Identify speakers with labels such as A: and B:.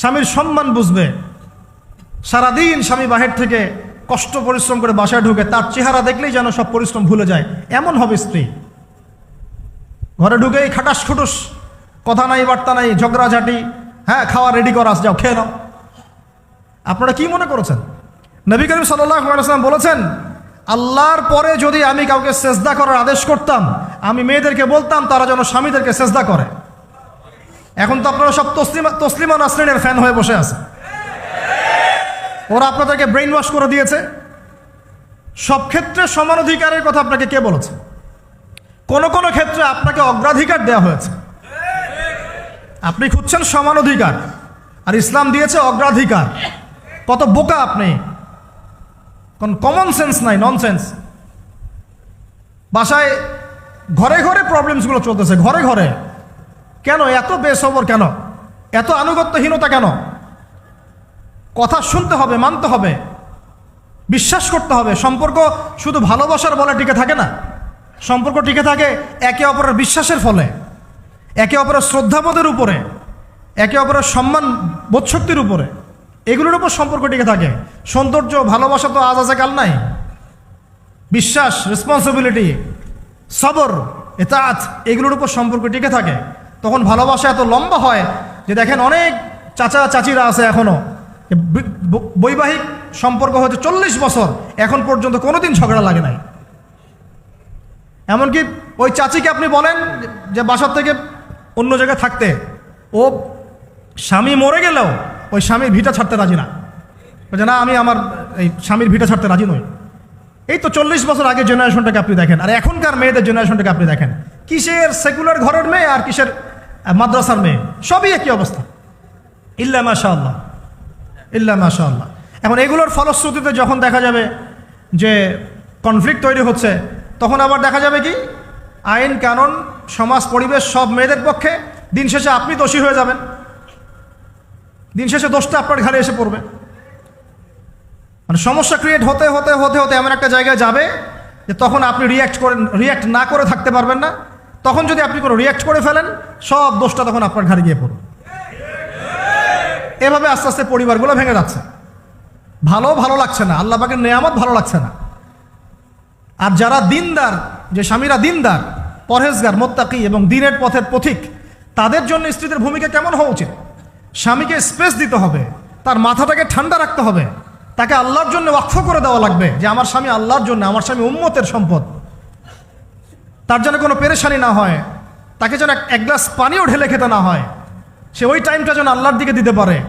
A: স্বামীর সম্মান বুঝবে। সারাদিন স্বামী বাহির থেকে কষ্ট পরিশ্রম করে বাসায় ঢুকে, তার চেহারা দেখলেই যেন সব পরিশ্রম ভুলে যায়, এমন হবে স্ত্রী। ঘরে ঢুকেই খাটাস খুটুস, কথা নাই বার্তা নাই, ঝগড়াঝাটি, হ্যাঁ খাওয়া রেডি করা, যাও খেয়ে নাও। আপনারা কি মনে করেছেন? নবী করিম সাল্লাল্লাহু আলাইহি ওয়াসাল্লাম বলেছেন, আল্লাহর পরে যদি আমি কাউকে সেজদা করার আদেশ করতাম, আমি মেয়েদেরকে বলতাম তারা যেন স্বামীদেরকে সেজদা করে। এখন তো আপনারা সব তসলিমা নাসরিনের ফ্যান হয়ে বসে আছে। ওরা আপনাদেরকে ব্রেইন ওয়াশ করে দিয়েছে। সব ক্ষেত্রে সমান অধিকারের কথা আপনাকে কে বলেছে? কোন কোন ক্ষেত্রে আপনাকে অগ্রাধিকার দেওয়া হয়েছে। আপনি খুঁজছেন সমান অধিকার, আর ইসলাম দিয়েছে অগ্রাধিকার। কত বোকা আপনি! কোন কমন সেন্স নাই, ননসেন্স। বাসায় ঘরে ঘরে প্রবলেমসগুলো চলতেছে, ঘরে ঘরে। কেন এত বেসবর? কেন এত আনুগত্যহীনতা? কেন? কথা শুনতে হবে, মানতে হবে, বিশ্বাস করতে হবে। সম্পর্ক শুধু ভালোবাসার বলে টিকে থাকে না। সম্পর্ক টিকে থাকে একে অপরের বিশ্বাসের ফলে, একে অপরের শ্রদ্ধাবোধের উপরে, একে অপরের সম্মান বোধশক্তির উপরে। এগুলোর উপর সম্পর্ক টিকে থাকে। সৌন্দর্য, ভালোবাসা তো আজ আছে কাল নাই। বিশ্বাস, রেসপন্সিবিলিটি, সবর, ইতাআত, এগুলোর উপর সম্পর্ক টিকে থাকে। তখন ভালোবাসা এত লম্বা হয় যে দেখেন অনেক চাচা চাচিরা আছে এখনো, বৈবাহিক সম্পর্ক হয়তো 40 বছর, এখন পর্যন্ত কোনোদিন ঝগড়া লাগে নাই। এমনকি ওই চাচিকে আপনি বলেন যে বাসার থেকে অন্য জায়গায় থাকতে, ও স্বামী মরে গেলেও ওই স্বামীর ভিটা ছাড়তে রাজি না। বলছে না, আমি আমার এই স্বামীর ভিটা ছাড়তে রাজি নই। এই তো 40 বছর আগে জেনারেশনটাকে আপনি দেখেন, আর এখনকার মেয়েদের জেনারেশনটাকে আপনি দেখেন। কিসের সেকুলার ঘরের মেয়ে আর কিসের মাদ্রাসার মেয়ে, সবই একই অবস্থা। ইল্লা মাশাআল্লাহ, ইল্লা মাশাআল্লাহ। এখন এগুলোর ফলশ্রুতিতে যখন দেখা যাবে যে কনফ্লিক্ট তৈরি হচ্ছে, তখন আবার দেখা যাবে কি আইন কানুন, সমাজ, পরিবেশ সব মেয়েদের পক্ষে। দিন শেষে আপনি দোষী হয়ে যাবেন, দিন শেষে দোষটা আপনার ঘাড়ে এসে পড়বে। মানে সমস্যা ক্রিয়েট হতে হতে হতে হতে এমন একটা জায়গায় যাবে যে তখন আপনি রিয়্যাক্ট না করে থাকতে পারবেন না। তখন যদি আপনি কোনো রিয়্যাক্ট করে ফেলেন, সব দোষটা তখন আপনার ঘাড়ে গিয়ে পড়বে। এভাবে আস্তে আস্তে পরিবারগুলো ভেঙে যাচ্ছে। ভালো লাগছে না, আল্লাহ পাকের নেয়ামত ভালো লাগছে না। আর যারা দিনদার, যে স্বামীরা দিনদার, পরহেজগার, মুত্তাকি এবং দ্বীনের পথের পথিক, তাদের জন্য স্ত্রীদের ভূমিকা কেমন হওয়া উচিত? স্বামীকে স্পেস দিতে হবে, তার মাথাটাকে ঠান্ডা রাখতে হবে, তাকে আল্লাহর জন্য ওয়াকফ করে দেওয়া লাগবে যে আমার স্বামী আল্লাহর জন্য, আমার স্বামী উম্মতের সম্পদ। তার যেন কোনো পেরেশানি না হয়, তাকে যেন এক গ্লাস পানিও ঢেলে খেতে না হয়। সে ওই টাইমটা যেন আল্লাহর দিকে দিতে পারে।